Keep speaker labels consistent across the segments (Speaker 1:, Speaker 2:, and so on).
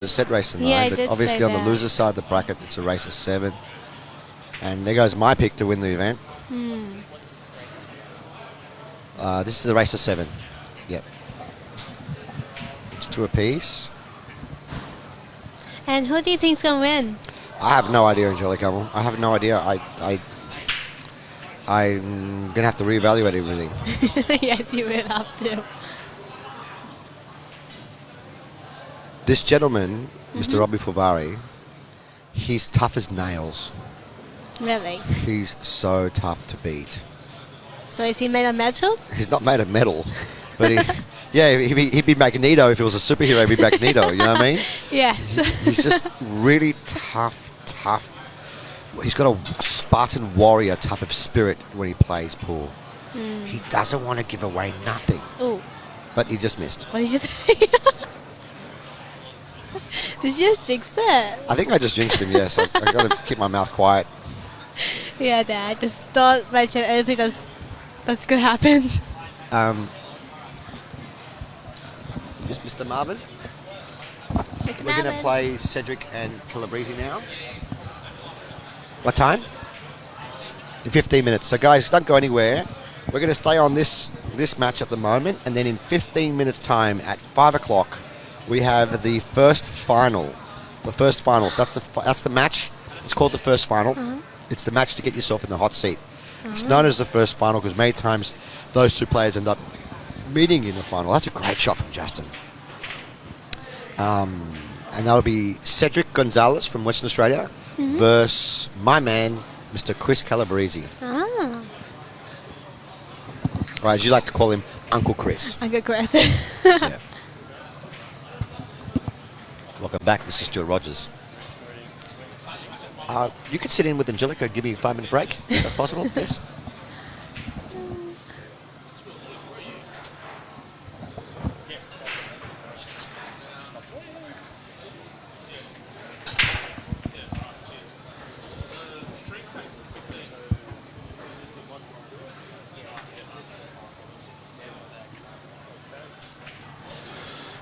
Speaker 1: The set race of 9,
Speaker 2: Yeah, I
Speaker 1: but
Speaker 2: did
Speaker 1: obviously
Speaker 2: say
Speaker 1: on the
Speaker 2: that.
Speaker 1: loser side of the bracket, it's a race of 7. And there goes my pick to win the event. This is a race of 7. Yep. It's 2 apiece.
Speaker 2: And who do you think's gonna win?
Speaker 1: I have no idea, Angelica. I have no idea. I'm going to have to reevaluate everything.
Speaker 2: Yes, you will have to.
Speaker 1: This gentleman, Mr. Robbie Fulvari, he's tough as nails.
Speaker 2: Really?
Speaker 1: He's so tough to beat.
Speaker 2: So is he made of metal?
Speaker 1: He's not made of metal, but he'd be Magneto if he was a superhero. He'd be Magneto, you know what I mean?
Speaker 2: Yes.
Speaker 1: He's just really tough. He's got a Spartan warrior type of spirit when he plays pool. He doesn't want to give away nothing.
Speaker 2: Ooh.
Speaker 1: But he just missed.
Speaker 2: What did you say? Did you just jinx it?
Speaker 1: I think I just jinxed him, yes. I got to keep my mouth quiet.
Speaker 2: Yeah, Dad. Just don't mention anything that's gonna happen.
Speaker 1: Mr. Marvin? We're going to play Cedric and Calabrese now. What time? In 15 minutes. So, guys, don't go anywhere. We're going to stay on this match at the moment, and then in 15 minutes' time at 5 o'clock, we have the first final. The first finals. That's the match. It's called the first final. It's the match to get yourself in the hot seat. It's known as the first final because many times those two players end up meeting in the final. That's a great shot from Justin. And that'll be Cedric Gonzalez from Western Australia versus my man, Mr. Chris Calabrese.
Speaker 2: Ah.
Speaker 1: Right, as you like to call him, Uncle Chris.
Speaker 2: Uncle Chris.
Speaker 1: Yeah. Welcome back, Mr. Stuart Rogers. You could sit in with Angelica and give me a 5-minute break. If that's possible, yes?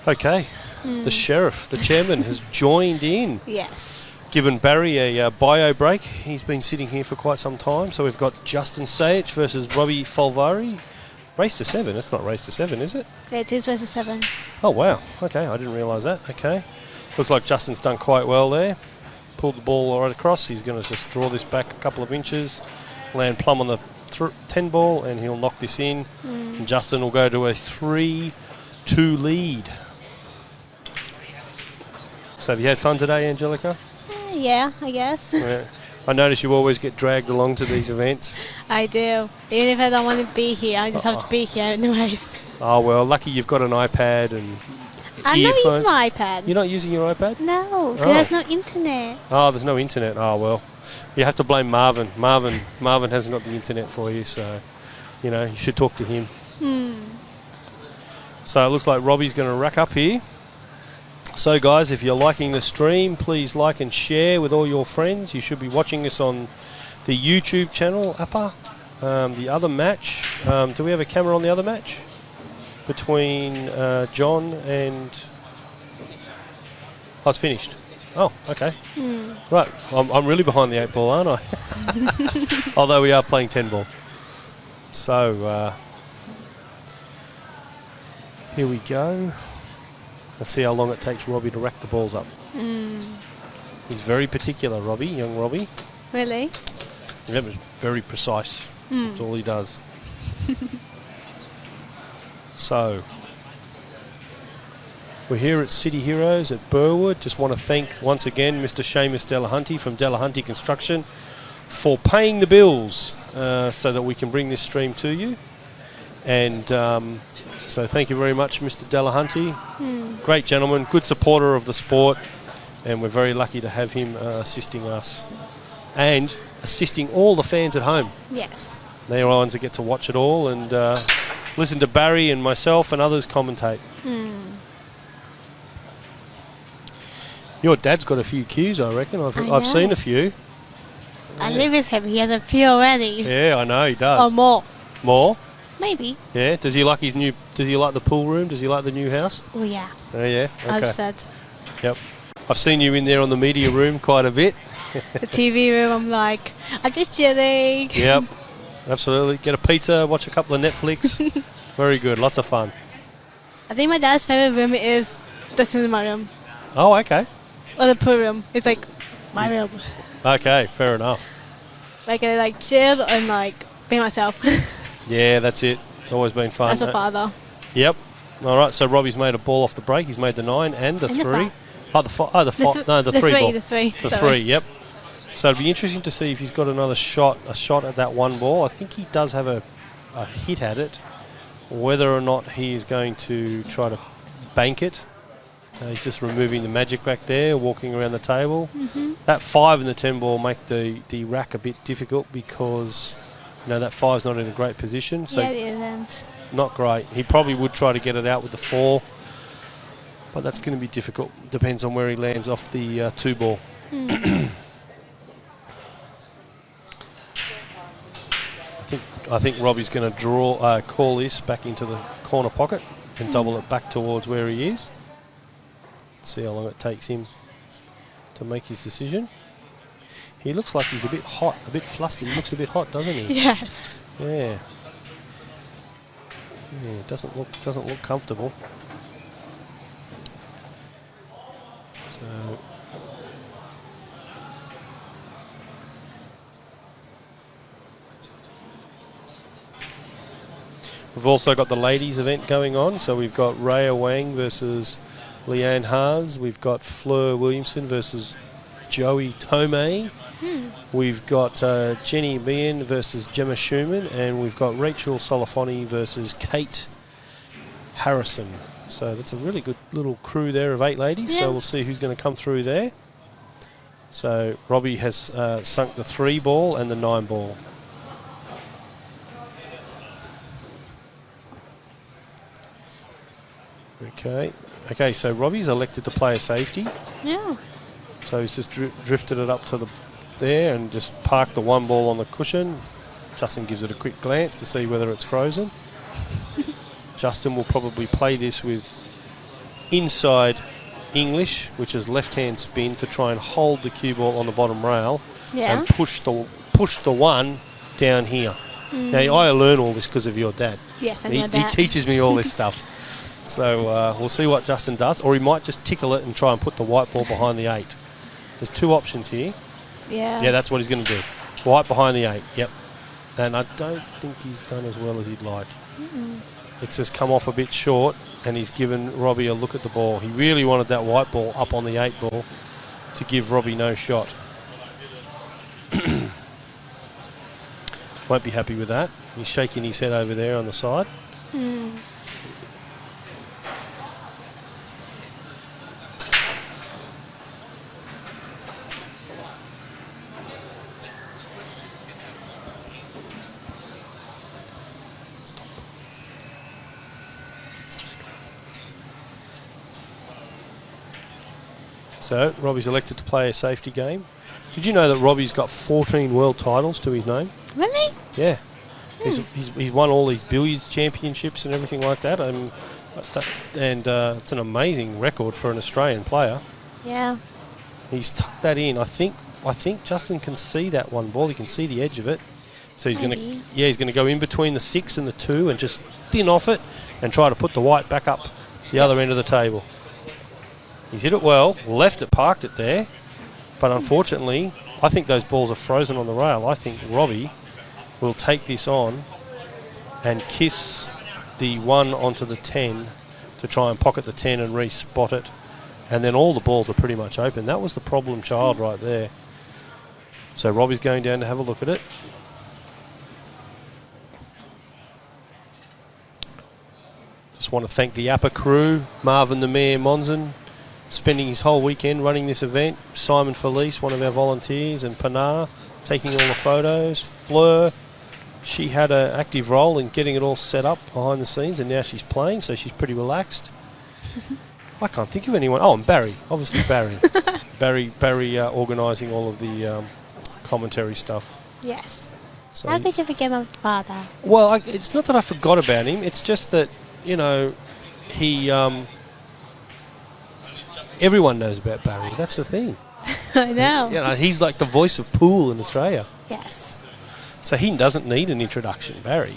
Speaker 3: Okay, the sheriff, the chairman, has joined in.
Speaker 2: Yes.
Speaker 3: Given Barry a bio break. He's been sitting here for quite some time. So we've got Justin Sage versus Robbie Fulvari. Race to 7. It's not race to 7, is it?
Speaker 2: Yeah, it is race to 7.
Speaker 3: Oh, wow. Okay, I didn't realise that. Okay. Looks like Justin's done quite well there. Pulled the ball right across. He's going to just draw this back a couple of inches, land plumb on the 10 ball, and he'll knock this in. And Justin will go to a 3-2 lead. So have you had fun today, Angelica?
Speaker 2: Yeah, I guess.
Speaker 3: Yeah. I notice you always get dragged along to these events.
Speaker 2: I do. Even if I don't want to be here, I just have to be here anyways.
Speaker 3: Oh, well, lucky you've got an iPad and
Speaker 2: I'm
Speaker 3: earphones.
Speaker 2: not using my iPad.
Speaker 3: You're not using your iPad?
Speaker 2: No, because there's no internet.
Speaker 3: Oh, there's no internet. Oh, well. You have to blame Marvin. Marvin hasn't got the internet for you, so, you should talk to him. So it looks like Robbie's going to rack up here. So, guys, if you're liking the stream, please like and share with all your friends. You should be watching this on the YouTube channel, Appa. The other match, do we have a camera on the other match? Between John and... Oh, it's finished. Oh, okay. Right, I'm really behind the 8 ball, aren't I? Although we are playing 10 ball. So, here we go. Let's see how long it takes Robbie to rack the balls up. He's very particular, Robbie, young Robbie.
Speaker 2: Really?
Speaker 3: That was very precise. That's all he does. So, we're here at City Heroes at Burwood. Just want to thank once again Mr. Seamus Delahunty from Delahunty Construction for paying the bills so that we can bring this stream to you. And so thank you very much, Mr. Delahunty. Great gentleman, good supporter of the sport, and we're very lucky to have him assisting us and assisting all the fans at home.
Speaker 2: Yes.
Speaker 3: They're the ones that get to watch it all and listen to Barry and myself and others commentate. Your dad's got a few cues, I reckon. I've seen a few.
Speaker 2: I live with him. He has a few already.
Speaker 3: Yeah, I know he does.
Speaker 2: Or more.
Speaker 3: More?
Speaker 2: Maybe.
Speaker 3: Yeah. Does he like the pool room? Does he like the new house?
Speaker 2: Oh, yeah.
Speaker 3: Oh, yeah. Okay.
Speaker 2: I've said.
Speaker 3: Yep. I've seen you in there on the media room quite a bit.
Speaker 2: The TV room, I'm like, I'm just chilling.
Speaker 3: Yep, absolutely. Get a pizza, watch a couple of Netflix. Very good, lots of fun.
Speaker 2: I think my dad's favorite room is the cinema room
Speaker 3: Oh, okay.
Speaker 2: or the pool room. It's like my room.
Speaker 3: Okay, fair enough.
Speaker 2: Like I like chill and like be myself.
Speaker 3: Yeah, that's it. It's always been fun.
Speaker 2: That's my father.
Speaker 3: Yep. All right, so Robbie's made a ball off the break. He's made the 9 and the
Speaker 2: And the
Speaker 3: 3.
Speaker 2: five.
Speaker 3: Oh, the 5. Oh, the 5. No, the 3 ball.
Speaker 2: The three.
Speaker 3: The
Speaker 2: Sorry.
Speaker 3: 3, yep. So it'll be interesting to see if he's got another shot at that one ball. I think he does have a hit at it. Whether or not he is going to try to bank it. He's just removing the magic rack there, walking around the table. That 5 and the 10 ball make the rack a bit difficult because that 5's not in a great position. So
Speaker 2: Yeah, it isn't.
Speaker 3: not great. He probably would try to get it out with the 4, but that's going to be difficult. Depends on where he lands off the 2 ball. I think Robbie's going to call this back into the corner pocket and double it back towards where he is. See how long it takes him to make his decision. He looks like he's a bit hot, a bit flustered. He looks a bit hot, doesn't he?
Speaker 2: Yes.
Speaker 3: Yeah. Yeah, doesn't look comfortable. So we've also got the ladies event going on. So we've got Rhea Wang versus Leanne Haas. We've got Fleur Williamson versus Joey Tomei. We've got Jenny Meehan versus Gemma Schumann, and we've got Rachel Solifoni versus Kate Harrison. So that's a really good little crew there of 8 ladies.
Speaker 2: Yeah.
Speaker 3: So we'll see who's going to come through there. So Robbie has sunk the 3 ball and the 9 ball. Okay, so Robbie's elected to play a safety.
Speaker 2: Yeah.
Speaker 3: So he's just drifted it up to there and just parked the 1 ball on the cushion. Justin gives it a quick glance to see whether it's frozen. Justin will probably play this with inside English, which is left-hand spin, to try and hold the cue ball on the bottom rail and push the 1 down here. Now, I learn all this because of your dad.
Speaker 2: Yes, I know that.
Speaker 3: He teaches me all this stuff. So we'll see what Justin does, or he might just tickle it and try and put the white ball behind the 8. There's 2 options here.
Speaker 2: Yeah.
Speaker 3: Yeah, that's what he's going to do. White behind the 8, yep. And I don't think he's done as well as he'd like. It's just come off a bit short, and he's given Robbie a look at the ball. He really wanted that white ball up on the 8 ball to give Robbie no shot. Won't be happy with that. He's shaking his head over there on the side. So, Robbie's elected to play a safety game. Did you know that Robbie's got 14 world titles to his name?
Speaker 2: Really?
Speaker 3: Yeah. He's won all these billiards championships and everything like that. It's an amazing record for an Australian player.
Speaker 2: Yeah.
Speaker 3: He's tucked that in. I think Justin can see that 1 ball. He can see the edge of it. So he's going to go in between the 6 and the 2 and just thin off it and try to put the white back up the other end of the table. He's hit it well, left it, parked it there, but unfortunately, I think those balls are frozen on the rail. I think Robbie will take this on and kiss the 1 onto the 10 to try and pocket the 10 and re-spot it, and then all the balls are pretty much open. That was the problem child right there. So Robbie's going down to have a look at it. Just want to thank the APA crew, Marvin the Mayor Monson, spending his whole weekend running this event. Simon Felice, one of our volunteers, and Pinar taking all the photos. Fleur, she had an active role in getting it all set up behind the scenes, and now she's playing, so she's pretty relaxed. I can't think of anyone. Oh, and Barry, obviously Barry. Barry organising all of the commentary stuff.
Speaker 2: Yes.
Speaker 3: So
Speaker 2: How could you forget my father?
Speaker 3: well, it's not that I forgot about him. It's just that, he Everyone knows about Barry. That's the thing.
Speaker 2: I know.
Speaker 3: You know, he's like the voice of pool in Australia.
Speaker 2: Yes.
Speaker 3: So he doesn't need an introduction, Barry.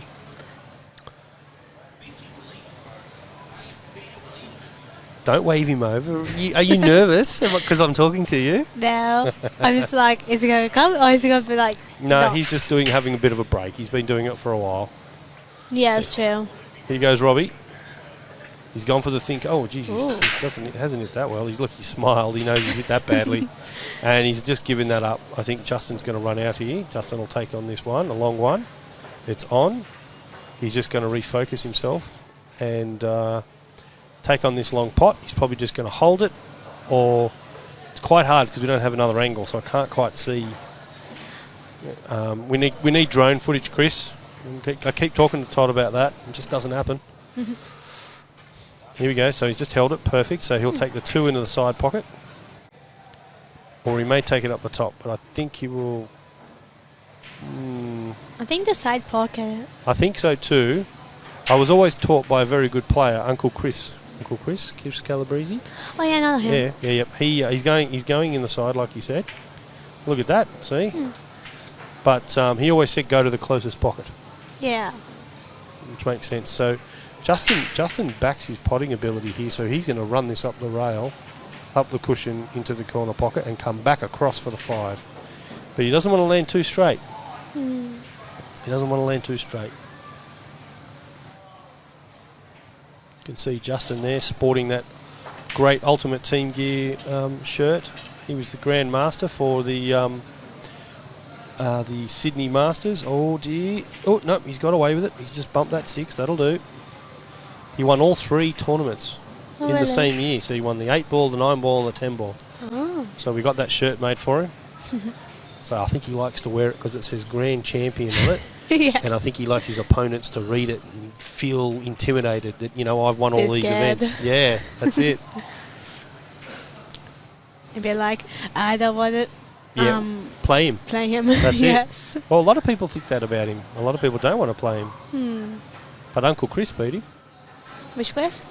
Speaker 3: Don't wave him over. Are you nervous because I'm talking to you?
Speaker 2: No. I'm just like, is he going to come or is he going to be like,
Speaker 3: No,
Speaker 2: not?
Speaker 3: he's just having a bit of a break. He's been doing it for a while.
Speaker 2: Yeah, it's true.
Speaker 3: Here goes Robbie. He's gone for the think. Oh, Jesus, he hasn't hit that well. He smiled. He knows he hit that badly, and he's just given that up. I think Justin's going to run out here. Justin will take on this one, a long one. It's on. He's just going to refocus himself and take on this long pot. He's probably just going to hold it, or it's quite hard because we don't have another angle, so I can't quite see. We need drone footage, Chris. I keep talking to Todd about that. It just doesn't happen. Here we go. So he's just held it. Perfect. So he'll take the 2 into the side pocket. Or he may take it up the top, but I think he will...
Speaker 2: I think the side pocket.
Speaker 3: I think so too. I was always taught by a very good player, Uncle Chris. Chris Calabrese.
Speaker 2: Oh, yeah, I know him.
Speaker 3: Yeah. He's going in the side, like you said. Look at that. See? But he always said go to the closest pocket.
Speaker 2: Yeah.
Speaker 3: Which makes sense. So Justin backs his potting ability here, so he's going to run this up the rail, up the cushion into the corner pocket and come back across for the 5. But he doesn't want to land too straight. He doesn't want to land too straight. You can see Justin there sporting that great Ultimate Team Gear shirt. He was the Grand Master for the Sydney Masters. Oh dear. Oh no, he's got away with it. He's just bumped that 6. That'll do. He won all 3 tournaments in the same year. So he won the 8 ball, the 9 ball, and the 10 ball.
Speaker 2: Oh.
Speaker 3: So we got that shirt made for him. So I think he likes to wear it because it says Grand Champion on it.
Speaker 2: Yes.
Speaker 3: And I think he likes his opponents to read it and feel intimidated that, I've won all these
Speaker 2: scared.
Speaker 3: events. Yeah, that's it.
Speaker 2: And be like, I don't want to
Speaker 3: play him.
Speaker 2: play him.
Speaker 3: That's
Speaker 2: yes.
Speaker 3: it. Well, a lot of people think that about him. A lot of people don't want to play him. But Uncle Chris beat him.
Speaker 2: Which Chris?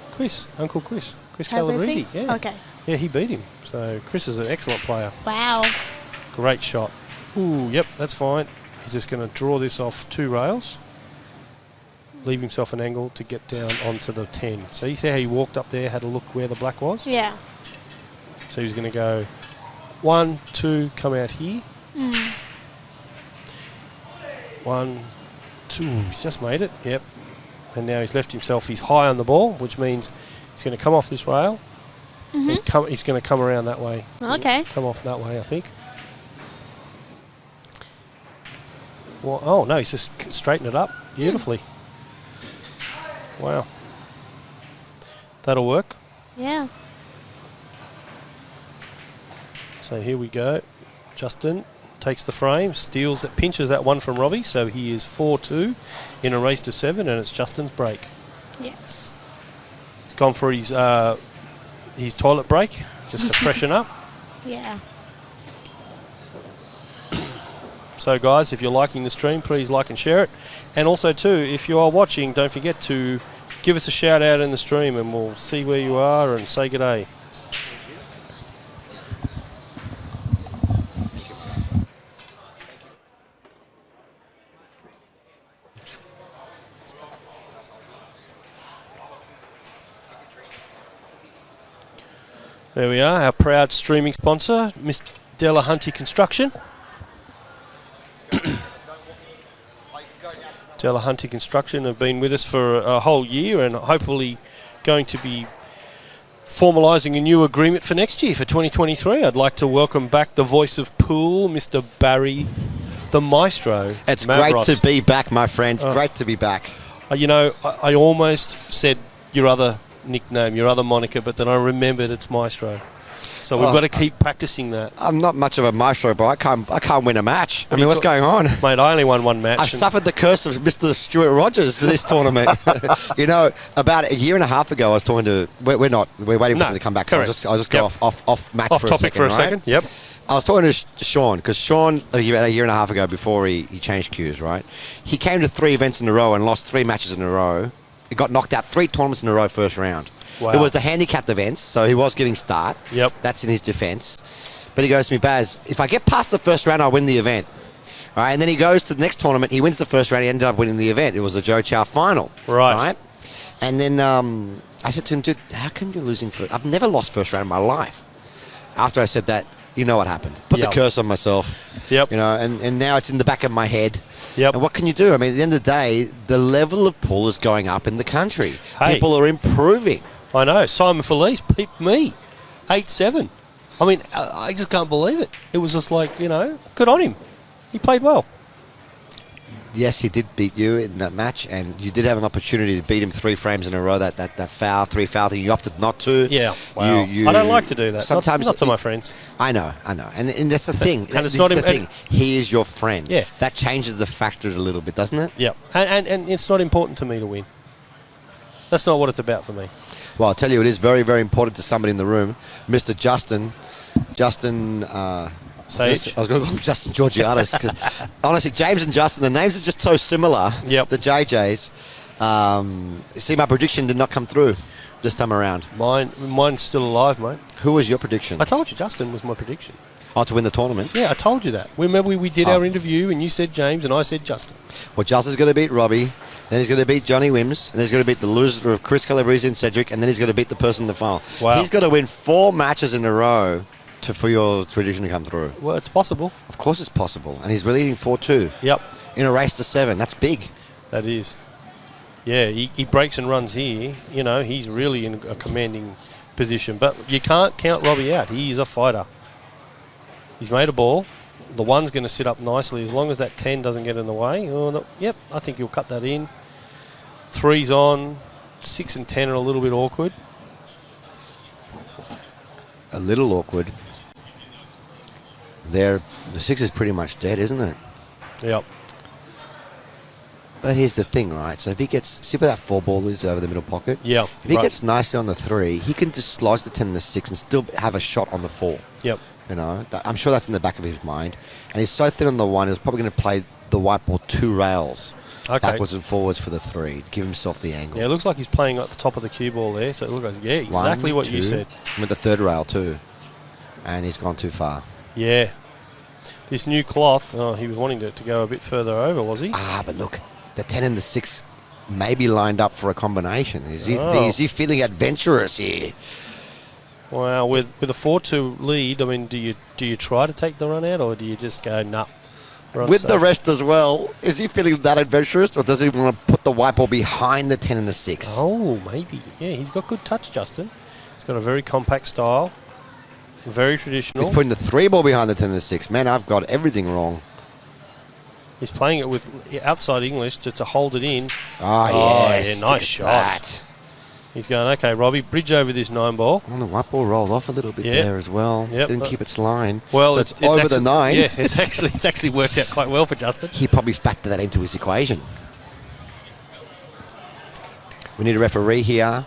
Speaker 3: Uncle Chris. Chris
Speaker 2: Calabrese?
Speaker 3: Calabrese. Yeah.
Speaker 2: Okay.
Speaker 3: Yeah, he beat him. So Chris is an excellent player.
Speaker 2: Wow.
Speaker 3: Great shot. Ooh, yep, that's fine. He's just going to draw this off 2 rails. Leave himself an angle to get down onto the 10. So you see how he walked up there, had a look where the black was?
Speaker 2: Yeah.
Speaker 3: So he's going to go 1, 2, come out here. 1, 2. He's just made it. Yep. And now he's left himself. He's high on the ball, which means he's going to come off this rail. And he's going to come around that way.
Speaker 2: Okay.
Speaker 3: Come off that way, I think. Well, oh, no, he's just straightened it up beautifully. Wow. That'll work.
Speaker 2: Yeah.
Speaker 3: So here we go. Justin takes the frame, steals that, pinches that one from Robbie, so he is 4-2 in a race to 7, and it's Justin's break.
Speaker 2: Yes.
Speaker 3: He's gone for his toilet break, just to freshen up.
Speaker 2: Yeah.
Speaker 3: So guys, if you're liking the stream, please like and share it. And also too, if you are watching, don't forget to give us a shout out in the stream and we'll see where you are and say g'day. There we are, our proud streaming sponsor, Miss Delahunty Construction. Delahunty Construction have been with us for a whole year and hopefully going to be formalising a new agreement for next year, for 2023. I'd like to welcome back the voice of pool, Mr. Barry, the maestro.
Speaker 1: It's
Speaker 3: Mavros.
Speaker 1: great to be back, my friend. Great to be back.
Speaker 3: I almost said your other nickname, your other moniker, but then I remembered it's maestro. So we've got to keep practicing that.
Speaker 1: I'm not much of a maestro, but I can't win a match. I mean, what's going on?
Speaker 3: Mate, I only won 1 match.
Speaker 1: I've suffered the curse of Mr. Stuart Rogers this tournament. About a year and a half ago, I was talking to... We're waiting for him to come back.
Speaker 3: Correct.
Speaker 1: So I'll just go off match
Speaker 3: off
Speaker 1: for
Speaker 3: topic
Speaker 1: a second,
Speaker 3: for a second. Yep.
Speaker 1: I was talking to Sean, because Sean, about a year and a half ago, before he changed cues, right? He came to 3 events in a row and lost 3 matches in a row. He got knocked out 3 tournaments in a row first round.
Speaker 3: Wow.
Speaker 1: It was the handicapped events, so he was giving start.
Speaker 3: Yep.
Speaker 1: That's in his defence. But he goes to me, Baz, if I get past the first round, I win the event. All right, and then he goes to the next tournament. He wins the first round. He ended up winning the event. It was the Joe Chow final.
Speaker 3: Right.
Speaker 1: And then I said to him, dude, how come you're losing first? I've never lost first round in my life. After I said that, you know what happened. Put the curse on myself.
Speaker 3: Yep.
Speaker 1: You know, and now it's in the back of my head.
Speaker 3: Yep.
Speaker 1: And what can you do? I mean, at the end of the day, the level of pool is going up in the country.
Speaker 3: Hey.
Speaker 1: People are improving.
Speaker 3: I know. Simon Felice beat me 8-7. I mean, I just can't believe it. It was just like, good on him. He played well.
Speaker 1: Yes, he did beat you in that match, and you did have an opportunity to beat him 3 frames in a row. That foul, 3 foul thing, you opted not to.
Speaker 3: Yeah, wow. I don't like to do that.
Speaker 1: Sometimes
Speaker 3: not to my friends.
Speaker 1: I know, and that's the thing.
Speaker 3: And it's
Speaker 1: this
Speaker 3: not
Speaker 1: is the thing. He is your friend.
Speaker 3: Yeah,
Speaker 1: that changes the factors a little bit, doesn't it?
Speaker 3: Yeah, and it's not important to me to win. That's not what it's about for me.
Speaker 1: Well, I'll tell you, it is very, very important to somebody in the room, Mr. Justin.
Speaker 3: Sage.
Speaker 1: I was going to call him Justin Georgiadis because honestly, James and Justin, the names are just so similar.
Speaker 3: Yep.
Speaker 1: The JJs. See, my prediction did not come through this time around.
Speaker 3: Mine's still alive, mate.
Speaker 1: Who was your prediction?
Speaker 3: I told you Justin was my prediction.
Speaker 1: Oh, to win the tournament?
Speaker 3: Yeah, I told you that. Remember we did our interview and you said James and I said Justin.
Speaker 1: Well, Justin's going to beat Robbie, then he's going to beat Johnny Wims, and then he's going to beat the loser of Chris Calabrese and Cedric, and then he's going to beat the person in the final.
Speaker 3: Wow.
Speaker 1: He's got to win 4 matches in a row for your prediction to come through.
Speaker 3: Well, it's possible.
Speaker 1: Of course it's possible. And he's leading 4-2.
Speaker 3: Yep.
Speaker 1: In a race to 7. That's big.
Speaker 3: That is. Yeah, he breaks and runs here. He's really in a commanding position. But you can't count Robbie out. He is a fighter. He's made a ball. The 1's going to sit up nicely as long as that 10 doesn't get in the way. Oh, no, yep, I think he'll cut that in. 3's on. 6 and 10 are a little bit awkward.
Speaker 1: A little awkward. The 6 is pretty much dead, isn't it?
Speaker 3: Yep.
Speaker 1: But here's the thing, right? So if he gets... See where that 4 ball is over the middle pocket?
Speaker 3: Yeah.
Speaker 1: If he gets nicely on the 3, he can dislodge the 10 and the 6 and still have a shot on the 4.
Speaker 3: Yep.
Speaker 1: I'm sure that's in the back of his mind. And he's so thin on the 1, he's probably going to play the white ball 2 rails.
Speaker 3: Okay.
Speaker 1: Backwards and forwards for the 3. Give himself the angle.
Speaker 3: Yeah, it looks like he's playing at the top of the cue ball there. So it looks like, exactly
Speaker 1: 1,
Speaker 3: what
Speaker 1: 2,
Speaker 3: you said.
Speaker 1: With the 3rd rail too. And he's gone too far.
Speaker 3: Yeah. This new cloth, he was wanting to go a bit further over, was he?
Speaker 1: But look, the 10 and the 6 may be lined up for a combination. Is he feeling adventurous here?
Speaker 3: Wow, with a 4-2 lead, I mean, do you try to take the run out, or do you just go, nah?
Speaker 1: With the rest as well, is he feeling that adventurous, or does he want to put the white ball behind the 10 and the 6?
Speaker 3: Oh, maybe. Yeah, he's got good touch, Justin. He's got a very compact style, very traditional.
Speaker 1: He's putting the 3 ball behind the 10 and the 6. Man, I've got everything wrong.
Speaker 3: He's playing it with outside English to hold it in.
Speaker 1: Yes.
Speaker 3: Yeah, nice shot. He's going, okay, Robbie, bridge over this 9 ball.
Speaker 1: Well, the white ball rolled off a little bit there as well.
Speaker 3: Yep.
Speaker 1: Didn't keep its line.
Speaker 3: Well,
Speaker 1: so it's over
Speaker 3: actually,
Speaker 1: the 9.
Speaker 3: Yeah, it's actually worked out quite well for Justin.
Speaker 1: He probably factored that into his equation. We need a referee here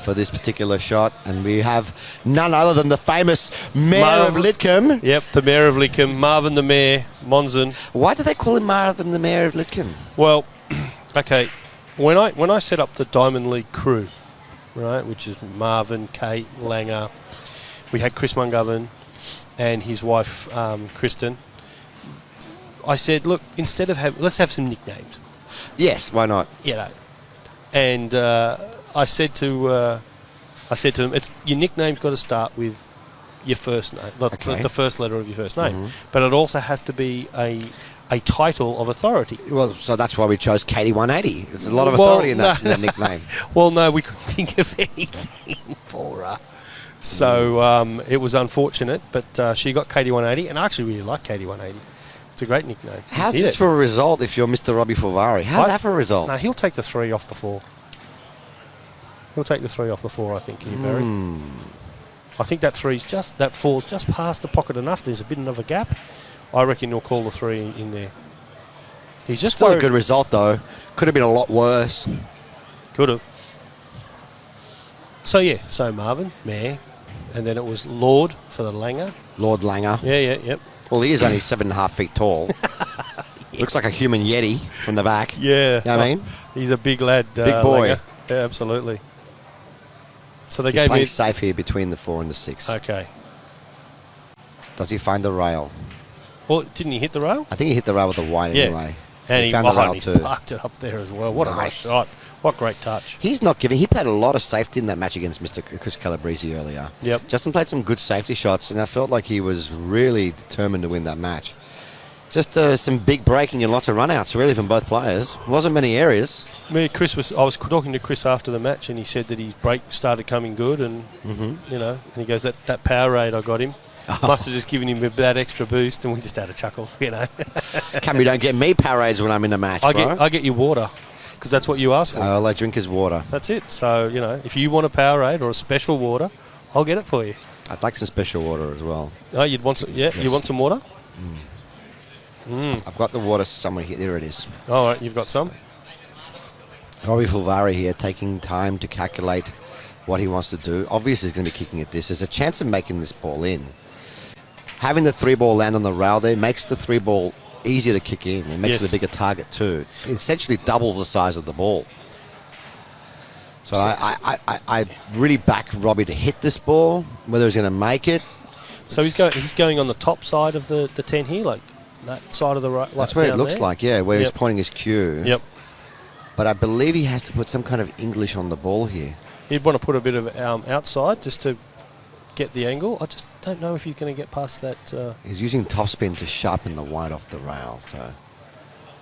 Speaker 1: for this particular shot, and we have none other than the famous Mayor of Lidcombe.
Speaker 3: Yep, the Mayor of Lidcombe, Marvin the Mayor, Monson.
Speaker 1: Why do they call him Marvin the Mayor of Lidcombe?
Speaker 3: Well, okay, when I set up the Diamond League crew, right, which is Marvin, Kate, Langer, we had Chris Mungovern and his wife Kristen. I said, look, instead of let's have some nicknames.
Speaker 1: Yes, why not?
Speaker 3: And I said to them, it's your nickname's got to start with your first name, the first letter of your first name, but it also has to be a title of authority.
Speaker 1: Well, so that's why we chose Katie 180. There's a lot of authority in that nickname.
Speaker 3: Well, no, we couldn't think of anything for her. So it was unfortunate, but she got Katie 180, and I actually really like Katie 180. It's a great nickname.
Speaker 1: How's this for a result if you're Mr. Robbie Fulvari? How's that for a result?
Speaker 3: No, he'll take the 3 off the 4. He'll take the 3 off the 4, I think, here, Barry. I think that 4's just past the pocket enough. There's a bit of a gap. I reckon he'll call the 3 in there. He's just
Speaker 1: still a good result, though. Could have been a lot worse.
Speaker 3: Could have. So Marvin, Mayor, and then it was Lord for the Langer.
Speaker 1: Lord Langer.
Speaker 3: Yep.
Speaker 1: Well, he is only 7.5 feet tall. Looks like a human Yeti from the back.
Speaker 3: Yeah.
Speaker 1: You know what I mean?
Speaker 3: He's a big lad.
Speaker 1: Big boy.
Speaker 3: Langer. Yeah, absolutely. So they
Speaker 1: He's
Speaker 3: gave
Speaker 1: playing
Speaker 3: me...
Speaker 1: safe here between the 4 and the 6.
Speaker 3: Okay.
Speaker 1: Does he find the rail?
Speaker 3: Well, didn't he hit the rail?
Speaker 1: I think he hit the rail with the white
Speaker 3: Yeah.
Speaker 1: anyway.
Speaker 3: And he
Speaker 1: found the rail
Speaker 3: he
Speaker 1: too.
Speaker 3: parked it up there as well. What a nice
Speaker 1: Nice.
Speaker 3: shot. What great touch.
Speaker 1: He's not giving. He played a lot of safety in that match against Mr. Chris Calabrese earlier.
Speaker 3: Yep.
Speaker 1: Justin played some good safety shots, and I felt like he was really determined to win that match. Just some big breaking and lots of runouts, really, from both players. Wasn't many areas.
Speaker 3: I was talking to Chris after the match, and he said that his break started coming good, and you know, and he goes, that power raid I got him must have just given him that extra boost, and we just had a chuckle, you know.
Speaker 1: Camry don't get me parades when I'm in a match, bro.
Speaker 3: I get you water, because that's what you asked for.
Speaker 1: All I drink is water.
Speaker 3: That's it. So, you know, if you want a Powerade or a special water, I'll get it for you.
Speaker 1: I'd like some special water as well.
Speaker 3: Oh, you'd want some? Yeah,
Speaker 1: Yes.
Speaker 3: You want some water?
Speaker 1: I've got the water somewhere here. There it is.
Speaker 3: All right, you've got some.
Speaker 1: Robbie Fulvari here, taking time to calculate what he wants to do. Obviously, he's going to be kicking at this. There's a chance of making this ball in. Having the 3-ball land on the rail there makes the 3-ball easier to kick in. It makes it a bigger target too. It essentially doubles the size of the ball. So I really back Robbie to hit this ball, whether he's going to make it.
Speaker 3: So he's going on the top side of the 10 here, like that side of the right.
Speaker 1: That's where it looks like, yeah, where he's
Speaker 3: Yep.
Speaker 1: pointing his cue.
Speaker 3: Yep.
Speaker 1: But I believe he has to put some kind of English on the ball here.
Speaker 3: He'd want to put a bit of outside just to get the angle. I just don't know if he's going to get past that.
Speaker 1: He's using topspin to sharpen the white off the rail. So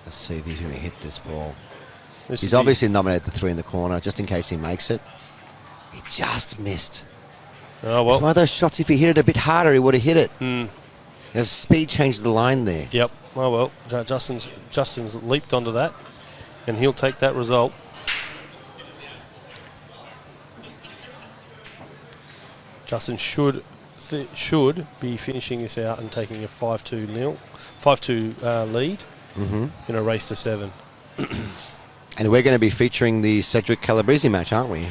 Speaker 1: let's see if he's going to hit this ball. He's obviously nominated the 3 in the corner just in case he makes it. He just missed.
Speaker 3: Oh, well.
Speaker 1: It's one of those shots, if he hit it a bit harder, he would have hit it.
Speaker 3: Mm.
Speaker 1: His speed changed the line there.
Speaker 3: Yep. Oh, well. Justin's leaped onto that, and he'll take that result. Justin should be finishing this out and taking a 5-2 lead in a race to 7.
Speaker 1: And we're going to be featuring the Cedric Calabrese match, aren't we?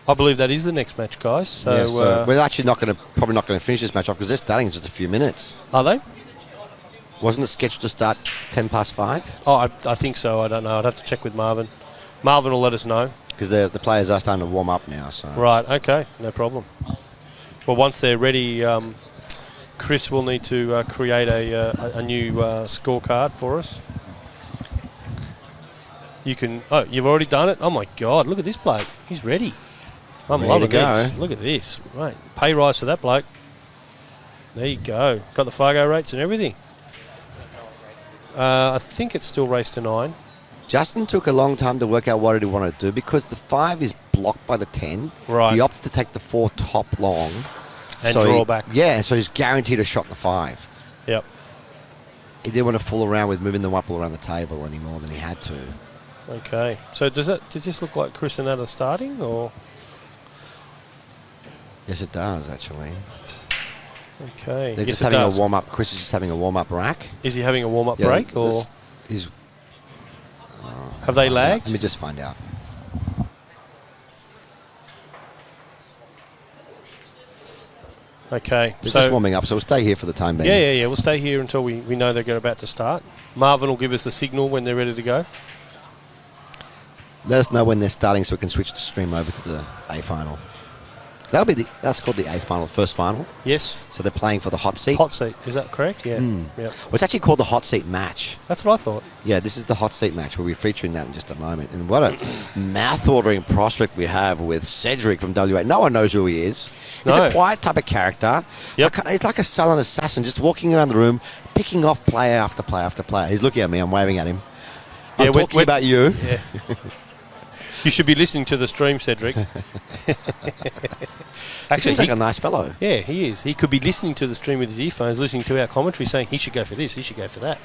Speaker 3: I believe that is the next match, guys. So,
Speaker 1: Yes, we're actually probably not going to finish this match off because they're starting in just a few minutes.
Speaker 3: are they?
Speaker 1: Wasn't it scheduled to start 5:10?
Speaker 3: Oh, I think so. I don't know. I'd have to check with Marvin. Marvin will let us know.
Speaker 1: Because the players are starting to warm up now. So
Speaker 3: Right. Okay. No problem. Well, once they're ready, Chris will need to create a new scorecard for us. You can. Oh, you've already done it. Oh my God! Look at this bloke. He's ready. I'm
Speaker 1: Ready
Speaker 3: loving
Speaker 1: to go.
Speaker 3: this. Look at this. Right. Pay rise for that bloke. There you go. Got the Fargo rates and everything. I think it's still race to 9.
Speaker 1: Justin took a long time to work out what he wanted to do because the 5 is blocked by the 10.
Speaker 3: Right.
Speaker 1: He opted to take the 4 top long.
Speaker 3: And draw back.
Speaker 1: Yeah, so he's guaranteed a shot the 5.
Speaker 3: Yep.
Speaker 1: He didn't want to fool around with moving them up all around the table any more than he had to.
Speaker 3: Okay. So does this look like Chris and Ada starting, or?
Speaker 1: Yes, it does, actually.
Speaker 3: Okay.
Speaker 1: They're
Speaker 3: Yes,
Speaker 1: just
Speaker 3: it
Speaker 1: having
Speaker 3: does.
Speaker 1: a warm-up. Chris is just having a warm-up rack.
Speaker 3: Is he having a warm-up
Speaker 1: Yeah,
Speaker 3: break, or
Speaker 1: he's
Speaker 3: have they
Speaker 1: find out.
Speaker 3: lagged?
Speaker 1: Let me just find out.
Speaker 3: Okay.
Speaker 1: They're just warming up, so we'll stay here for the time being.
Speaker 3: Yeah. We'll stay here until we know they're about to start. Marvin will give us the signal when they're ready to go.
Speaker 1: Let us know when they're starting so we can switch the stream over to the A final. So that's called the A final, first final.
Speaker 3: Yes.
Speaker 1: So they're playing for the hot seat.
Speaker 3: Hot seat. Is that correct? Yeah. Yep.
Speaker 1: Well, it's actually called the hot seat match.
Speaker 3: That's what I thought.
Speaker 1: Yeah, this is the hot seat match. We'll be featuring that in just a moment. And what a mouth-watering prospect we have with Cedric from WA. No one knows who he is. He's
Speaker 3: No.
Speaker 1: a quiet type of character.
Speaker 3: Yep.
Speaker 1: He's like a sullen assassin, just walking around the room, picking off player after player after player. He's looking at me. I'm waving at him.
Speaker 3: Yeah,
Speaker 1: I'm talking about you.
Speaker 3: Yeah. You should be listening to the stream, Cedric.
Speaker 1: He seems like a nice fellow.
Speaker 3: Yeah, he is. He could be listening to the stream with his earphones, listening to our commentary, saying he should go for this, he should go for that.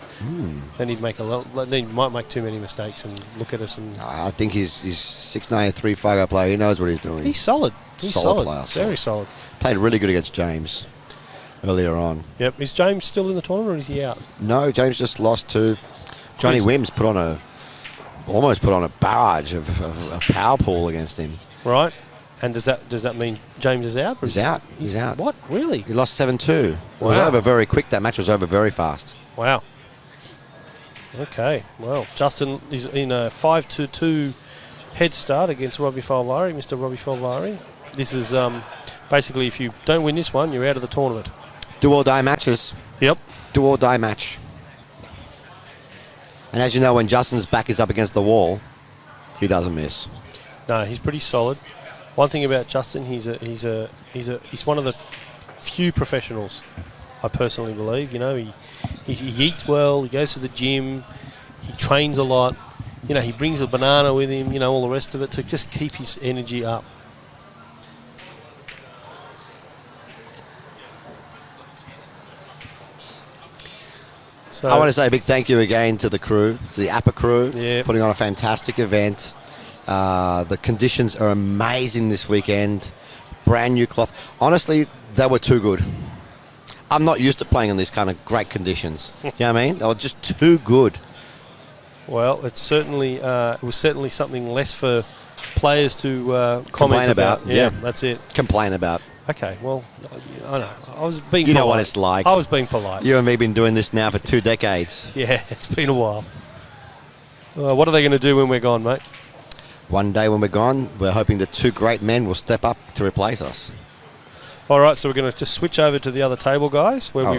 Speaker 3: Then he'd make then he might make too many mistakes and look at us and.
Speaker 1: I think he's 6'9", 3-5 player. He knows what he's doing.
Speaker 3: He's solid. He's
Speaker 1: Solid
Speaker 3: solid.
Speaker 1: player,
Speaker 3: Very solid.
Speaker 1: Played really good against James earlier on.
Speaker 3: Yep. Is James still in the tournament, or is he out?
Speaker 1: No, James just lost to Johnny
Speaker 3: Chris.
Speaker 1: Wims. Almost put on a barrage of power pool against him.
Speaker 3: Right. And does that mean James is out? Or
Speaker 1: He's
Speaker 3: is
Speaker 1: out. He's out.
Speaker 3: What? Really?
Speaker 1: He lost 7-2. It was
Speaker 3: Wow.
Speaker 1: over very quick. That match was over very fast.
Speaker 3: Wow. Okay. Well, Justin is in a 5-2 head start against Robbie Fulvari, Mr. Robbie Fulvari. This is basically, if you don't win this one, you're out of the tournament.
Speaker 1: Do or die matches.
Speaker 3: Yep.
Speaker 1: Do or die match. And as you know, when Justin's back is up against the wall, he doesn't miss.
Speaker 3: No, he's pretty solid. One thing about Justin, he's one of the few professionals, I personally believe. You know, he eats well, he goes to the gym, he trains a lot. You know, he brings a banana with him, you know, all the rest of it to just keep his energy up. So
Speaker 1: I want to say a big thank you again to the crew, to the APA crew,
Speaker 3: Yeah.
Speaker 1: putting on a fantastic event. The conditions are amazing this weekend. Brand new cloth. Honestly, they were too good. I'm not used to playing in these kind of great conditions. You know what I mean? They were just too good.
Speaker 3: Well, it's certainly it was certainly something less for players to comment
Speaker 1: Complain about, yeah.
Speaker 3: That's it.
Speaker 1: Complain about.
Speaker 3: Okay, well, I know. I was being
Speaker 1: You
Speaker 3: polite.
Speaker 1: know what it's like.
Speaker 3: I was being polite.
Speaker 1: You and me been doing this now for 2 decades.
Speaker 3: Yeah, it's been a while. What are they going to do when we're gone, mate?
Speaker 1: One day when we're gone, we're hoping that 2 great men will step up to replace us.
Speaker 3: All right, so we're going to just switch over to the other table, guys, where
Speaker 1: Oh.
Speaker 3: we